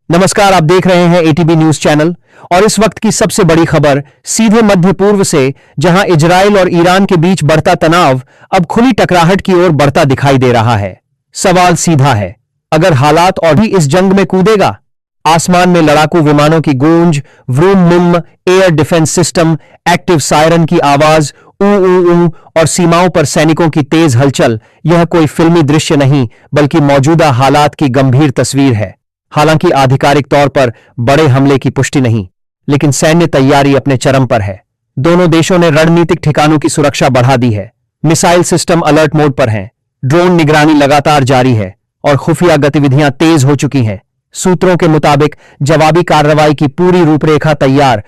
नमस्कार, आप देख रहे हैं एटीबी न्यूज चैनल और इस वक्त की सबसे बड़ी खबर सीधे मध्य पूर्व से, जहां इजराइल और ईरान के बीच बढ़ता तनाव अब खुली टकराहट की ओर बढ़ता दिखाई दे रहा है। सवाल सीधा है, अगर हालात और भी इस जंग में कूदेगा? आसमान में लड़ाकू विमानों की गूंज, व्रूम मुम air defence system, active siren की आवाज, ऊ ऊ ऊ और सीमाओं पर सैनिकों की तेज हलचल, यह कोई फिल्मी दृश्य नहीं बल्कि मौजूदा हालात की गंभीर तस्वीर है। हालांकि आधिकारिक तौर पर बड़े हमले की पुष्टि नहीं, लेकिन सैन्य तैयारी अपने चरम पर है। दोनों देशों ने रणनीतिक ठिकानों की सुरक्षा बढ़ा दी है, मिसाइल सिस्टम अलर्ट मोड पर हैं, ड्रोन निगरानी लगातार जारी है और खुफिया गतिविधियां तेज हो चुकी हैं। सूत्रों के मुताबिक जवाबी कार्रवाई की पूरी रूपरेखा तैयार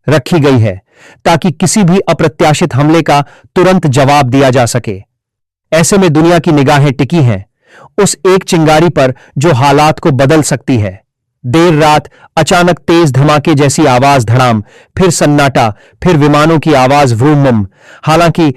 रखी गई है ताकि किसी भी अप्रत्याशित हमले का तुरंत जवाब दिया जा सके। ऐसे में दुनिया की निगाहें टिकी हैं उस एक चिंगारी पर जो हालात को बदल सकती है। देर रात अचानक तेज धमाके जैसी आवाज, धड़ाम, फिर सन्नाटा, फिर विमानों की आवाज, व्रूम। हालांकि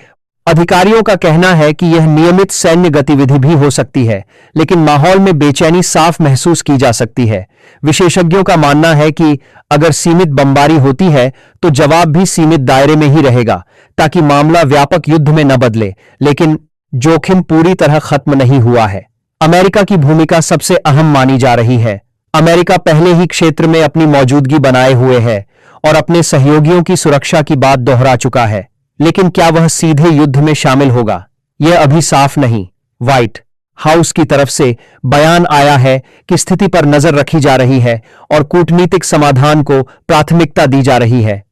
अधिकारियों का कहना है कि यह नियमित सैन्य गतिविधि भी हो सकती है, लेकिन माहौल में बेचैनी साफ महसूस की जा सकती है। विशेषज्ञों का मानना है कि अगर सीमित बमबारी होती है तो जवाब भी सीमित दायरे में ही रहेगा ताकि मामला व्यापक युद्ध में न बदले, लेकिन जोखिम पूरी तरह खत्म नहीं हुआ है। अमेरिका की भूमिका सबसे अहम मानी जा रही है। अमेरिका पहले ही क्षेत्र में अपनी मौजूदगी बनाए हुए है और अपने सहयोगियों की सुरक्षा की बात दोहरा चुका है, लेकिन क्या वह सीधे युद्ध में शामिल होगा, यह अभी साफ नहीं। व्हाइट हाउस की तरफ से बयान आया है कि स्थिति पर नजर रखी जा रही है और कूटनीतिक समाधान को प्राथमिकता दी जा रही है।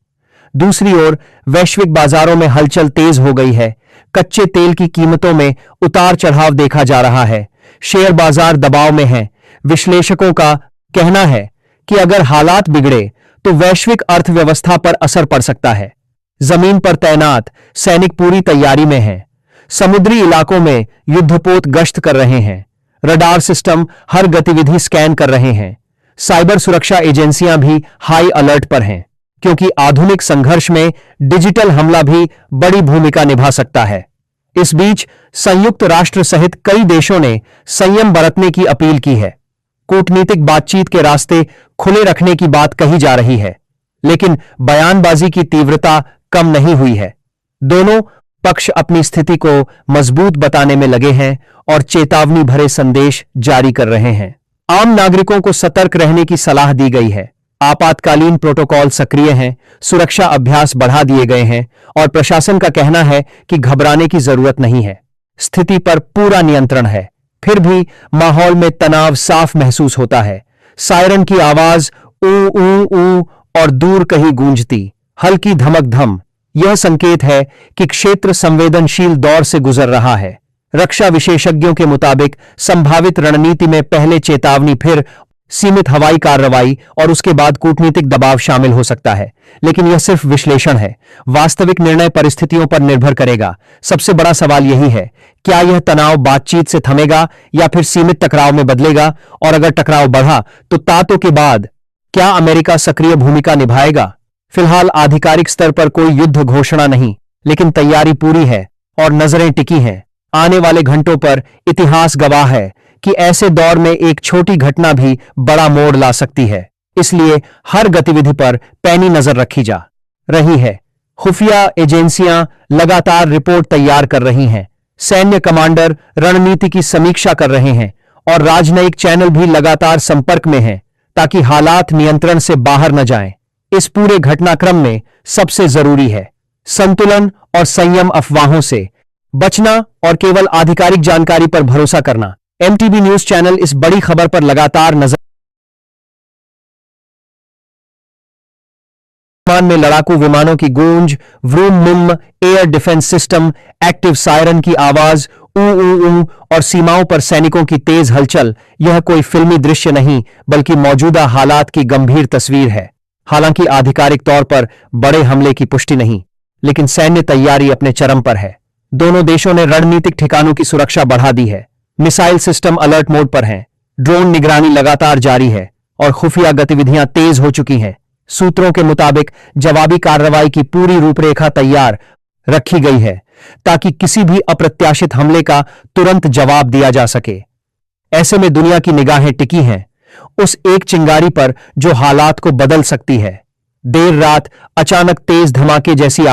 दूसरी ओर वैश्विक बाजारों में हलचल तेज हो गई है। कच्चे तेल की कीमतों में उतार चढ़ाव देखा जा रहा है, शेयर बाजार दबाव में हैं। विश्लेषकों का कहना है कि अगर हालात बिगड़े तो वैश्विक अर्थव्यवस्था पर असर पड़ सकता है। जमीन पर तैनात सैनिक पूरी तैयारी में हैं, समुद्री इलाकों में युद्धपोत गश्त कर रहे हैं, रडार सिस्टम हर गतिविधि स्कैन कर रहे हैं। साइबर सुरक्षा एजेंसियां भी हाई अलर्ट पर हैं, क्योंकि आधुनिक संघर्ष में डिजिटल हमला भी बड़ी भूमिका निभा सकता है। इस बीच संयुक्त राष्ट्र सहित कई देशों ने संयम बरतने की अपील की है। कूटनीतिक बातचीत के रास्ते खुले रखने की बात कही जा रही है, लेकिन बयानबाजी की तीव्रता कम नहीं हुई है। दोनों पक्ष अपनी स्थिति को मजबूत बताने में लगे हैं और चेतावनी भरे संदेश जारी कर रहे हैं। आम नागरिकों को सतर्क रहने की सलाह दी गई है। आपातकालीन प्रोटोकॉल सक्रिय हैं, सुरक्षा अभ्यास बढ़ा दिए गए हैं और प्रशासन का कहना है कि घबराने की जरूरत नहीं है। स्थिति पर पूरा नियंत्रण है, फिर भी माहौल में तनाव साफ महसूस होता है। सायरन की आवाज, ऊ ऊ ऊ और दूर कहीं गूंजती हल्की धमक धम, यह संकेत है कि क्षेत्र संवेदनशील दौर से गुजर रहा है। रक्षा विशेषज्ञों के मुताबिक संभावित रणनीति में पहले चेतावनी, फिर सीमित हवाई कार्रवाई और उसके बाद कूटनीतिक दबाव शामिल हो सकता है, लेकिन यह सिर्फ विश्लेषण है। वास्तविक निर्णय परिस्थितियों पर निर्भर करेगा। सबसे बड़ा सवाल यही है, क्या यह तनाव बातचीत से थमेगा या फिर सीमित टकराव में बदलेगा? और अगर टकराव बढ़ा तो तातों के बाद क्या अमेरिका सक्रिय भूमिका निभाएगा? फिलहाल आधिकारिक स्तर पर कोई युद्ध घोषणा नहीं, लेकिन तैयारी पूरी है और नजरें टिकी हैं। आने वाले घंटों पर इतिहास गवाह है कि ऐसे दौर में एक छोटी घटना भी बड़ा मोड़ ला सकती है। इसलिए हर गतिविधि पर पैनी नजर रखी जा रही है। खुफिया एजेंसियां लगातार रिपोर्ट तैयार कर रही हैं, सैन्य कमांडर रणनीति की समीक्षा कर रहे हैं और राजनयिक चैनल भी लगातार संपर्क में हैं ताकि हालात नियंत्रण से बाहर न जाएं। इस पूरे घटनाक्रम में सबसे जरूरी है संतुलन और संयम, अफवाहों से बचना और केवल आधिकारिक जानकारी पर भरोसा करना। एमटीबी न्यूज चैनल इस बड़ी खबर पर लगातार नजर आसमान में लड़ाकू विमानों की गूंज, व्रूम मुम air defence system, active siren की आवाज, ऊ ऊ ऊ और सीमाओं पर सैनिकों की तेज हलचल, यह कोई फिल्मी दृश्य नहीं बल्कि मौजूदा हालात की गंभीर तस्वीर है। हालांकि आधिकारिक तौर पर बड़े हमले की पुष्टि नहीं, लेकिन सैन्य तैयारी अपने चरम पर है। दोनों देशों ने रणनीतिक ठिकानों की सुरक्षा बढ़ा दी है, मिसाइल सिस्टम अलर्ट मोड पर हैं, ड्रोन निगरानी लगातार जारी है और खुफिया गतिविधियां तेज हो चुकी हैं। सूत्रों के मुताबिक जवाबी कार्रवाई की पूरी रूपरेखा तैयार रखी गई है ताकि किसी भी अप्रत्याशित हमले का तुरंत जवाब दिया जा सके। ऐसे में दुनिया की निगाहें टिकी हैं उस एक चिंगारी पर जो हालात को बदल सकती है। देर रात अचानक तेज धमाके जैसी